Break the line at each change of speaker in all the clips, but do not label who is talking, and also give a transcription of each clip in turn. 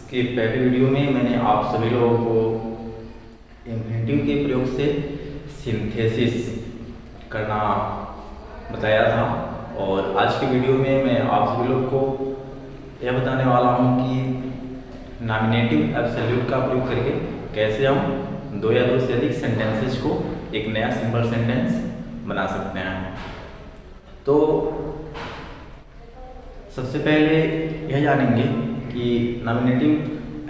इसके पहले वीडियो में मैंने आप सभी लोगों को इन्फिनेटिव के प्रयोग से सिंथेसिस करना बताया था और आज के वीडियो में मैं आप सभी लोग को यह बताने वाला हूं कि नॉमिनेटिव एब्सोल्यूट का प्रयोग करके कैसे हम दो या दो से अधिक सेंटेंसेस को एक नया सिंपल सेंटेंस बना सकते हैं। तो सबसे पहले यह जानेंगे कि नॉमिनेटिव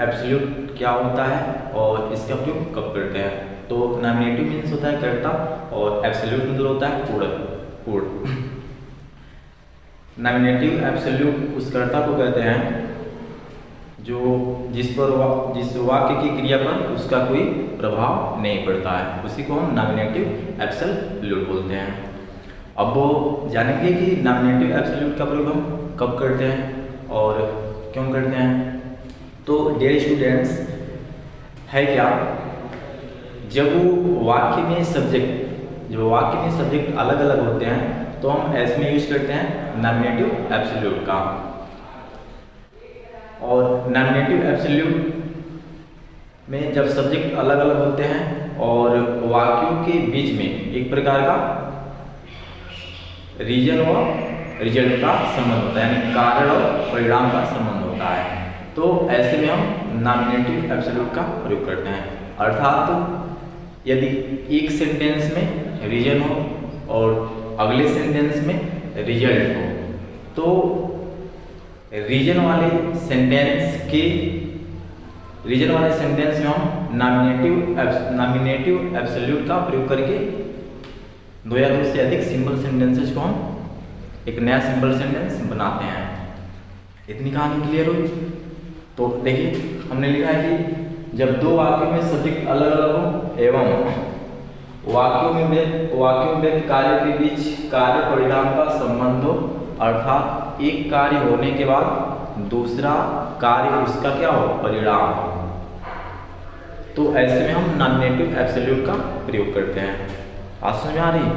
एब्सोल्यूट क्या होता है और इसका प्रयोग कब करते हैं। तो नॉमिनेटिव मीन्स होता है कर्ता और एब्सोल्यूट मतलब होता है पूर्ण। नॉमिनेटिव एब्सोल्यूट उस कर्ता को कहते हैं जो जिस वाक्य की क्रिया पर उसका कोई प्रभाव नहीं पड़ता है, उसी को हम नॉमिनेटिव एब्सोल्यूट बोलते हैं। अब वो जानेंगे कि नॉमिनेटिव एब्सोल्यूट का प्रयोग हम कब करते हैं और क्यों करते हैं। तो डियर स्टूडेंट्स, है क्या, जब वाक्य में सब्जेक्ट अलग अलग होते हैं तो हम ऐसे में यूज करते हैं नॉमिनेटिव एब्सोल्यूट का। और नॉमिनेटिव एब्सोल्यूट में जब सब्जेक्ट अलग अलग होते हैं और वाक्यों के बीच में एक प्रकार का रीजन और रिजल्ट का संबंध होता है, यानी कारण और परिणाम का संबंध होता है, तो ऐसे में हम नॉमिनेटिव एब्सोल्यूट का प्रयोग करते हैं। अर्थात यदि एक सेंटेंस में रीजन हो और अगले सेंटेंस में रिजल्ट हो, तो रीजन वाले सेंटेंस में हम नॉमिनेटिव एब्सोल्यूट का प्रयोग करके दो या दो से अधिक सिंपल सेंटेंसेस को हम एक नया सिंपल सेंटेंस बनाते हैं। इतनी कहानी क्लियर हुई। तो देखिए, हमने लिखा है कि जब दो वाक्यों में सब्जेक्ट अलग अलग हो एवं वाक्यों में व्यक्त कार्य के बीच कार्य परिणाम का संबंध हो, अर्थात एक कार्य होने के बाद दूसरा कार्य उसका क्या हो, परिणाम हो, तो ऐसे में हम नॉमिनेटिव एब्सोल्यूट का प्रयोग करते हैं। आज समझ में आ रही।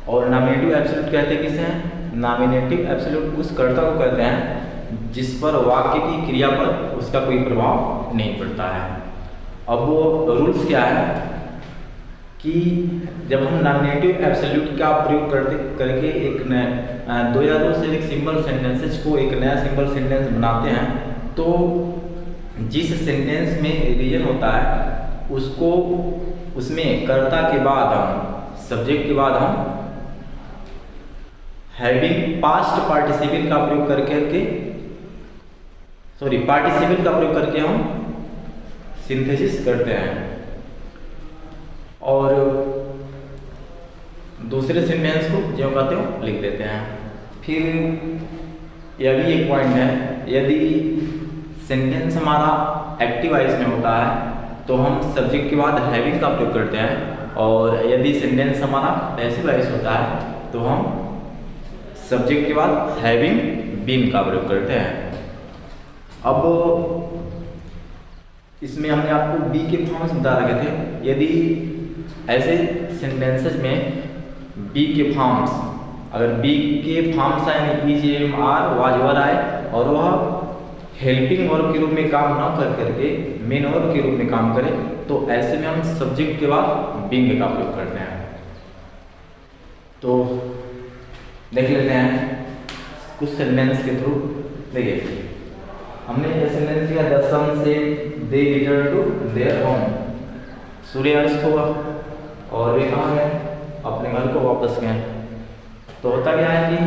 और नॉमिनेटिव एब्सोल्यूट कहते किसे हैं? नॉमिनेटिव एब्सोल्यूट उस कर्ता को कहते हैं जिस पर वाक्य की क्रिया पर उसका कोई प्रभाव नहीं पड़ता है। अब वो रूल्स क्या है कि जब हम नॉमिनेटिव एब्सोल्यूट का प्रयोग करके एक दो या दो से एक सिंपल सेंटेंसेस को एक नया सिंपल सेंटेंस बनाते हैं, तो जिस सेंटेंस में रीजन होता है उसमें कर्ता के बाद हम सब्जेक्ट के बाद हम हैविंग पास्ट पार्टिसिपल का प्रयोग करके हम सिंथेसिस करते हैं। और दूसरे सेंटेंस को जो कहते हो लिख देते हैं। फिर यह भी एक पॉइंट है, यदि सेंटेंस हमारा एक्टिव वॉइस में होता है तो हम सब्जेक्ट के बाद हैविंग का प्रयोग करते हैं, और यदि सेंटेंस हमारा पैसिव वॉइस होता है तो हम सब्जेक्ट के बाद हैविंग बीन का प्रयोग करते हैं। अब इसमें हमने आपको बी के फॉर्म्स बता रखे थे। यदि ऐसे सेंटेंसेस में बी के फॉर्म्स, अगर बी के फॉर्म्स आए is am are was were आए और वह हेल्पिंग वर्ब के रूप में काम ना करके मेन वर्ब के रूप में काम करे, तो ऐसे में हम सब्जेक्ट के बाद बीइंग का प्रयोग करते हैं। तो देख लेते हैं कुछ सेंटेंस के थ्रू। देखिए, हमने ये सेंटेंस किया, द सन से दे रिटर्न टू देयर होम। सूर्यास्त हुआ और वे कहाँ गए? अपने घर को वापस गए। तो होता क्या है कि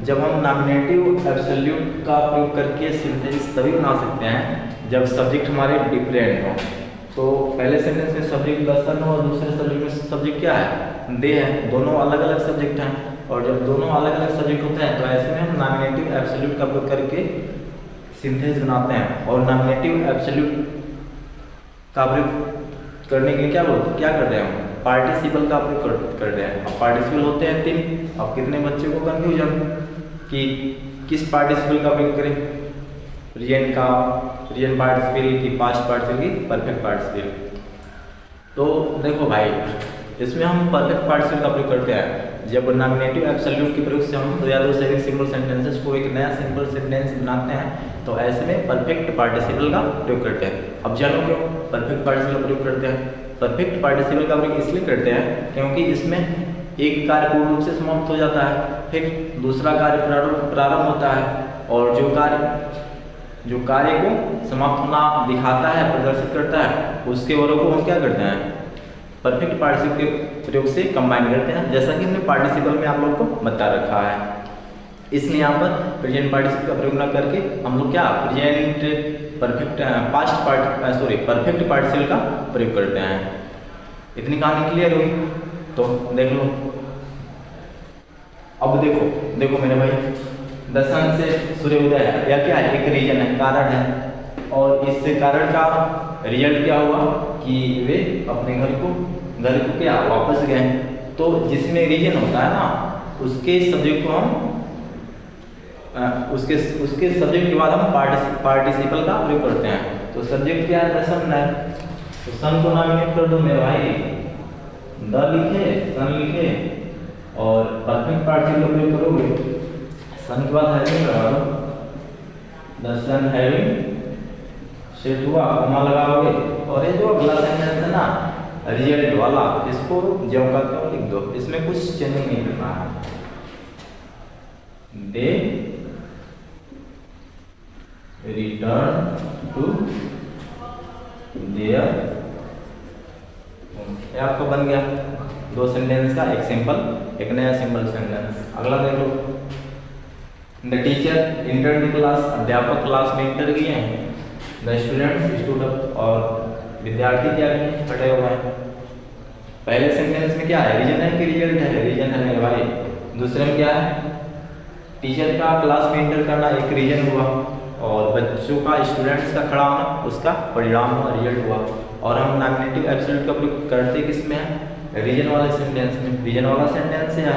जब हम नॉमिनेटिव एब्सोल्यूट का प्रयोग करके सिंथेसिस तभी बना सकते हैं जब सब्जेक्ट हमारे डिफरेंट हो। तो पहले सेंटेंस में सब्जेक्ट द सन हो और दूसरे सब्जेक्ट में सब्जेक्ट क्या है? दे है। दोनों अलग अलग सब्जेक्ट हैं, और जब दोनों अलग अलग सब्जेक्ट होते हैं तो ऐसे में हम नॉमिनेटिव एब्सोल्यूट का प्रयोग करके सिंथेसिस बनाते हैं। और नॉमिनेटिव एब्सोल्यूट का प्रयोग करने के लिए क्या करते हैं? हम पार्टिसिपल का प्रयोग करते हैं। अब पार्टिसिपल होते हैं तीन। अब कितने बच्चे को कन्फ्यूजन कि किस पार्टिसिपल का प्रयोग करें? रिजन पार्टिसिपल की पास्ट पार्टिसिपल की परफेक्ट पार्टिसिपल। तो देखो भाई, इसमें हम परफेक्ट पार्टिसिपल का प्रयोग करते हैं। जब नॉमिनेटिव एब्सोल्यूट के प्रयोग से हम दो या दो से अधिक सिंपल सेंटेंसेस को एक नया सिंपल सेंटेंस बनाते हैं तो ऐसे में परफेक्ट पार्टिसिपल का प्रयोग करते हैं। अब जानो क्यों परफेक्ट पार्टिसिपल का प्रयोग करते हैं। परफेक्ट पार्टिसिपल का प्रयोग इसलिए करते हैं क्योंकि इसमें एक कार्य पूर्ण रूप से समाप्त हो जाता है, फिर दूसरा कार्य प्रारंभ होता है, और जो कार्य को समाप्त होना दिखाता है, प्रदर्शित करता है, उसके वरों को हम क्या करते हैं परफेक्ट पार्टिसिपल के प्रयोग से कंबाइन करते हैं, जैसा कि हमने पार्टिसिपल में आप लोग को बता रखा है। इसलिए यहाँ पर प्रेजेंट पार्टिसिपल का प्रयोग न करके हम लोग क्या परफेक्ट पार्टिसिपल का प्रयोग करते हैं। इतनी कहानी क्लियर हुई? तो देख लो। अब देखो मेरे भाई, द सन से सूर्योदय है, या क्या है, एक रीजन है, कारण है, और इस कारण का रिजल्ट क्या हुआ कि वे अपने घर को क्या वापस गए। तो जिसमें रीजन होता है ना, उसके सब्जेक्ट को हम उसके सब्जेक्ट के बाद हम पार्टिसिपल का प्रयोग करते हैं। तो सब्जेक्ट क्या है, सन है, तो सन को नॉमिनेट कर दो मेरे भाई, द लिखे, सन लिखे, और परफेक्ट पार्टिसिपल का प्रयोग करोगे, सन के बाद हैविंग लगा दो, द सन हैविंग सेट हुआ, कॉमा लगाओगे, और ये जो अगला सेंटेंस है ना रिजल्ट वाला, इसको ज्यों का त्यों लिख दो, इसमें कुछ चेंजिंग नहीं करना है। दे रिटर्न टू देयर, ये आपका बन गया दो सेंटेंस का एक सिंपल, एक नया सिंपल सेंटेंस। अगला देख लो, the teacher entered the class, अध्यापक क्लास में एंटर किए हैं, द स्टूडेंट्स स्टूड अप, और विद्यार्थी क्या है, खड़े हुए हैं। पहले सेंटेंस में क्या है, रीजन है कि रिजल्ट है, रीजन है मेरे भाई। दूसरे में क्या है, टीचर का क्लास में एंटर करना एक रीजन हुआ, और बच्चों का स्टूडेंट्स का खड़ा होना उसका परिणाम हुआ, रिजल्ट हुआ। और हम नॉमिनेटिव एब्सोल्यूट का प्रयोग करते किस में है, रीजन वाले सेंटेंस में, रीजन वाला सेंटेंस है।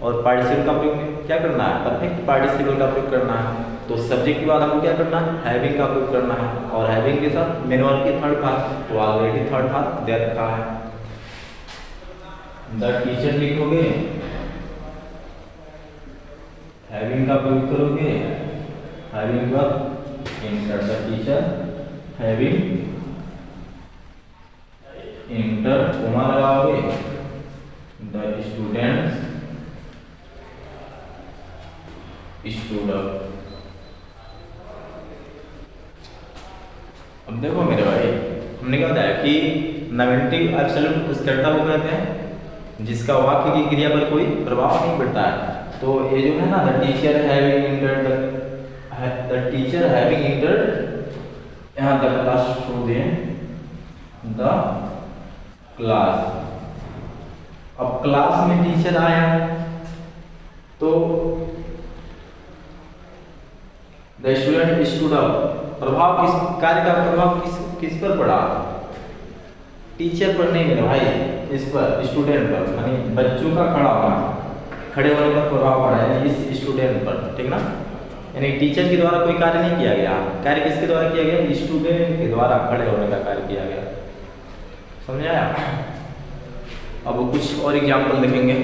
और पार्टिसिपल का प्रयोग क्या करना है, परफेक्ट पार्टिसिपल का प्रयोग करना है। तो सब्जेक्ट के बाद हमको क्या करना है, हैविंग का प्रयोग करना है, और हैविंग के साथ मेन वर्ब की थर्ड पार्ट, तो ऑलरेडी थर्ड पार्ट दे रखा है। द टीचर लिखोगे, हैविंग का प्रयोग करोगे, हैविंग के बाद inter, the teacher having inter, comma लगाओगे, द स्टूडेंट्स स्टूड अप। अब देखो मेरे भाई, हमने क्या बताया कि नॉमिनेटिव एब्सोल्यूट उस कर्ता को कहते हैं जिसका वाक्य की क्रिया पर कोई प्रभाव नहीं पड़ता है। तो ये जो है ना, the teacher having entered, the teacher having entered, यहाँ द क्लास छोड़ दिए, द क्लास। अब क्लास में टीचर आया तो द स्टूडेंट स्टूड अप, प्रभाव किस कार्य का प्रभाव किस पर पड़ा, टीचर पर नहीं मेरे भाई, इस पर स्टूडेंट पर, यानी बच्चों का खड़ा होना, खड़े होने पर प्रभाव पड़ा है इस स्टूडेंट पर, ठीक ना। यानी टीचर के द्वारा कोई कार्य नहीं किया गया, कार्य किसके द्वारा किया गया, स्टूडेंट के द्वारा खड़े होने का कार्य किया गया। समझ आया? अब कुछ और एग्जाम्पल देखेंगे।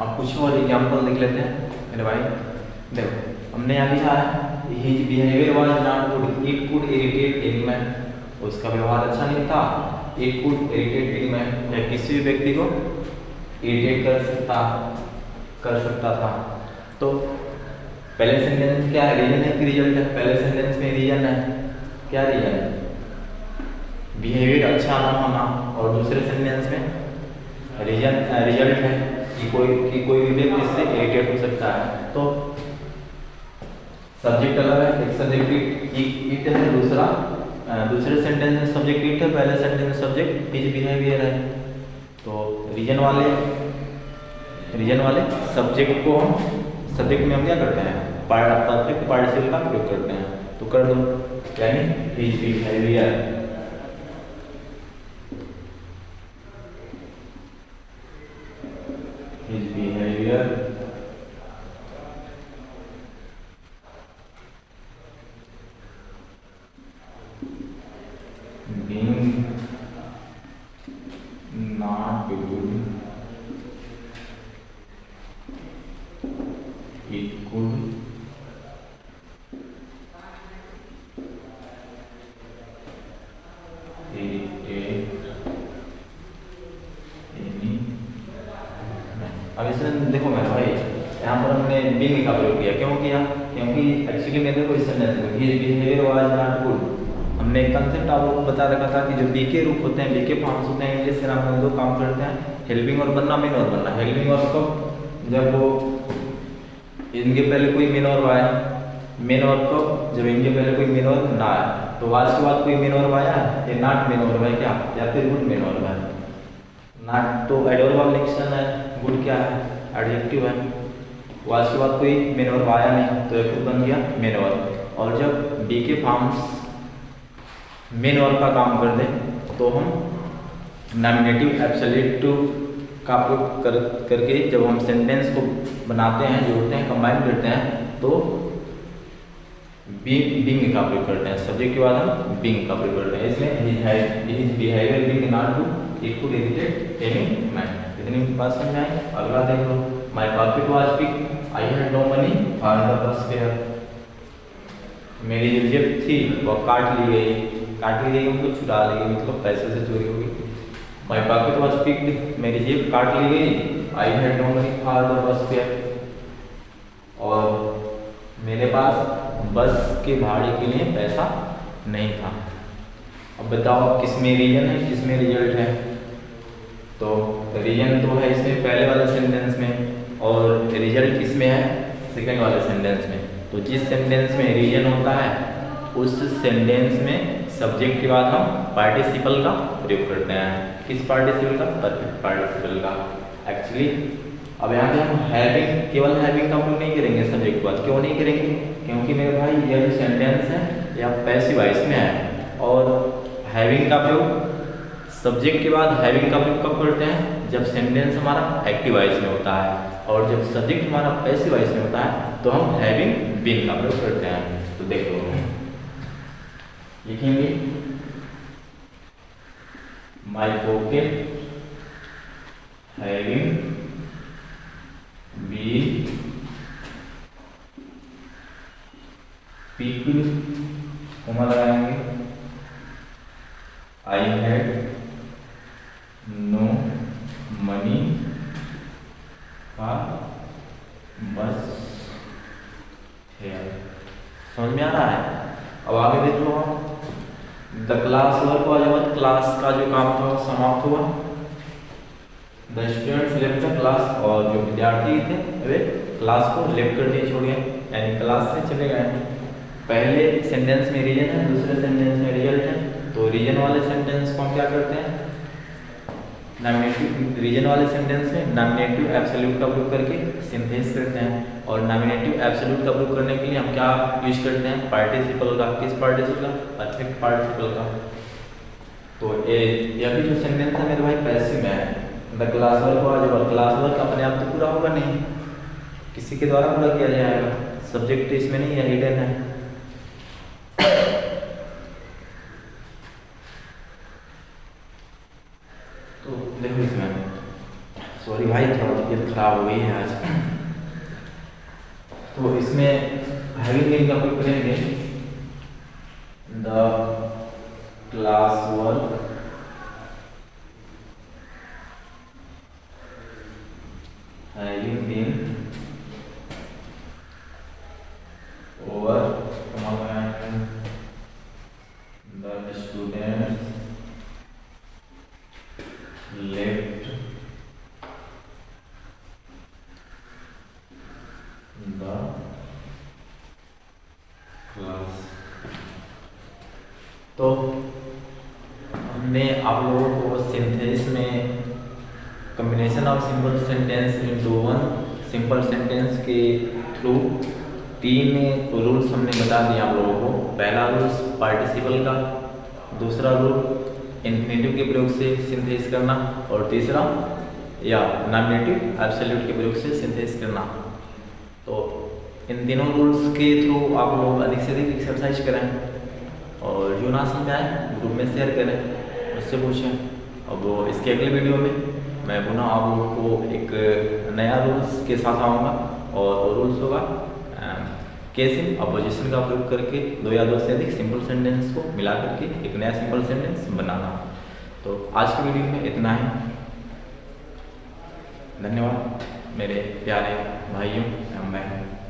अब कुछ और एग्जाम्पल देख लेते हैं मेरे भाई। देखो हमने यहाँ लिखा है his behaviour was not good, it could irritate any man. उसका व्यवहार अच्छा नहीं था, it could irritate any man, या किसी भी व्यक्ति को इरिटेट कर सकता था। तो पहले सेंटेंस क्या है, रीजन है कि रिजल्ट है? पहले सेंटेंस में रीजन है, क्या रीजन है? बिहेवियर अच्छा ना होना, और दूसरे सेंटेंस में रिजल्ट है कि कोई भी व्यक्ति इससे इरिटेट हो सकता है। तो सब्जेक्ट अलग है, एक सब्जेक्ट इट है, दूसरे सेंटेंस में सब्जेक्ट इट है, पहले सेंटेंस में सब्जेक्ट हिज बिहेवियर है। तो रीजन वाले सब्जेक्ट को हम सब्जेक्ट में हम क्या करते हैं, परफेक्ट पार्टिसिपल का प्रयोग करते हैं। तो कर दो, यानी his behaviour, his behaviour being not good, it could irritate any। अब इसमें देखो मेरे भाई, यहाँ पर हमने being का प्रयोग किया। क्यों किया? क्योंकि एक्चुअली में देखो इस सेंटेंस में his behavior was not good, हमने एक कंसेप्ट आप लोगों को बता रखा था कि जो बी के रूप होते हैं, बी के फॉर्म्स होते हैं, इंग्लिश ग्रामर में दो काम करते हैं, हेल्पिंग और बनना, मेन और बनना। हेल्पिंग और को जब वो इनके पहले कोई मेन और आया, मेन और को जब इनके पहले कोई मेन और ना आया, तो वाज के बाद कोई मेन और आया या नॉट मेन और आया क्या, या फिर गुड मेन और आया। नॉट तो एडवर्ब लिंक्शन है, गुड क्या है, एडजेक्टिव है। वाज के बाद कोई मेन और आया नहीं, तो एक बन गया मेन और जब बी के फॉर्म्स मेन और का काम कर दे तो हम नॉमिनेटिव एब्सोल्यूटिव का प्रयोग करके जब हम सेंटेंस को बनाते हैं, जोड़ते हैं, कंबाइन करते हैं, तो बीइंग का प्रयोग करते हैं। सब्जेक्ट के बाद हम बीइंग का प्रयोग करते हैं। इसमें his behaviour being not good, it could irritate any man. इतनी बात समझ में आई? अगला देख लो, my pocket was big, I had no money for the bus fare. मेरी जो जेब थी वो काट ली गई मतलब चुरा ली गई, मतलब पैसे से चोरी हो गई। माय पॉकेट वाज पिक्ड, मेरी जेब काट ली गई। I had no money for the bus fare, और मेरे पास बस के भाड़े के लिए पैसा नहीं था। अब बताओ किसमें रीजन है, किसमें रिजल्ट है? तो रीजन तो है इसमें पहले वाले सेंटेंस में, और रिजल्ट किसमें है, सेकंड वाले सेंटेंस में। तो जिस सेंटेंस में रीजन होता है उस सेंटेंस में सब्जेक्ट के बाद हम पार्टिसिपल का प्रयोग करते हैं। किस पार्टिसिपल का? परफेक्ट पार्टिसिपल का। एक्चुअली अब यहाँ पे हम हैविंग, केवल हैविंग का प्रयोग नहीं करेंगे सब्जेक्ट के बाद। क्यों नहीं करेंगे? क्योंकि मेरे भाई यह जो सेंटेंस है यह पैसिव वॉइस में है, और हैविंग का प्रयोग सब्जेक्ट के बाद हैविंग का प्रयोग कब करते हैं? जब सेंटेंस हमारा एक्टिव वॉइस में होता है, और जब सब्जेक्ट हमारा पैसिव वॉइस में होता है तो हम हैविंग बीन का प्रयोग करते हैं। तो देखो लिखेंगे, my pocket having been picked, comma लगाएंगे, I had no money for bus fare. समझ में आ रहा है? अब आगे देख लो, the class work was over, class का जो काम था वो समाप्त हुआ। The students left the class, और जो विद्यार्थी थे वे क्लास को लेफ्ट कर दिए, छोड़ गए, यानी क्लास से चले गए। पहले सेंटेंस में रीजन है, दूसरे सेंटेंस में रिजल्ट है। तो रीजन वाले सेंटेंस को हम क्या करते हैं, नॉमिनेटिव, रीजन वाले सेंटेंस में नॉमिनेटिव एब्सोल्यूट का प्रयोग करके सिंथेसिस करते हैं, और नॉमिनेटिव एब्सोल्यूट का प्रयोग करने के लिए हम क्या यूज करते हैं, पार्टिसिपल का। किस पार्टिसिपल का? परफेक्ट पार्टिसिपल का। तो यह भी जो सेंटेंस है मेरे भाई पैसिव में है। The class work was over, class work अपने आप तो पूरा होगा नहीं, किसी के द्वारा पूरा किया जाएगा, सब्जेक्ट इसमें नहीं है, हिडन है। तो देखो इसमें, सॉरी भाई थोड़ा तबीयत खराब हो गई है आज। तो इसमें हैविंग बीन का प्रयोग करेंगे the class work having been over the students left the class। तो हमने आप लोगों को सिंथेसिस में combination of simple sentence into one simple sentence के थ्रू 3 रूल्स हमने बता दिए आप लोगों को। पहला रूल्स पार्टिसिपल का, दूसरा रूल इन्फिनेटिव के प्रयोग से सिंथेसिस करना, और तीसरा या नॉमिनेटिव एब्सोल्यूट के प्रयोग से सिंथेसिस करना। तो इन तीनों रूल्स के थ्रू आप लोग अधिक से अधिक एक्सरसाइज करें और जो ना समझ आए ग्रुप में शेयर करें, मुझसे पूछें। अब इसके अगले वीडियो में मैं पुनः आप लोगों को एक नया रूल्स के साथ आऊँगा, और रूल्स होगा केसिंग अपोजिशन का प्रयोग करके 2 या 2 से अधिक सिंपल सेंटेंस को मिला करके एक नया सिंपल सेंटेंस बनाना। तो आज की वीडियो में इतना ही। धन्यवाद मेरे प्यारे भाइयों एवं बहनों।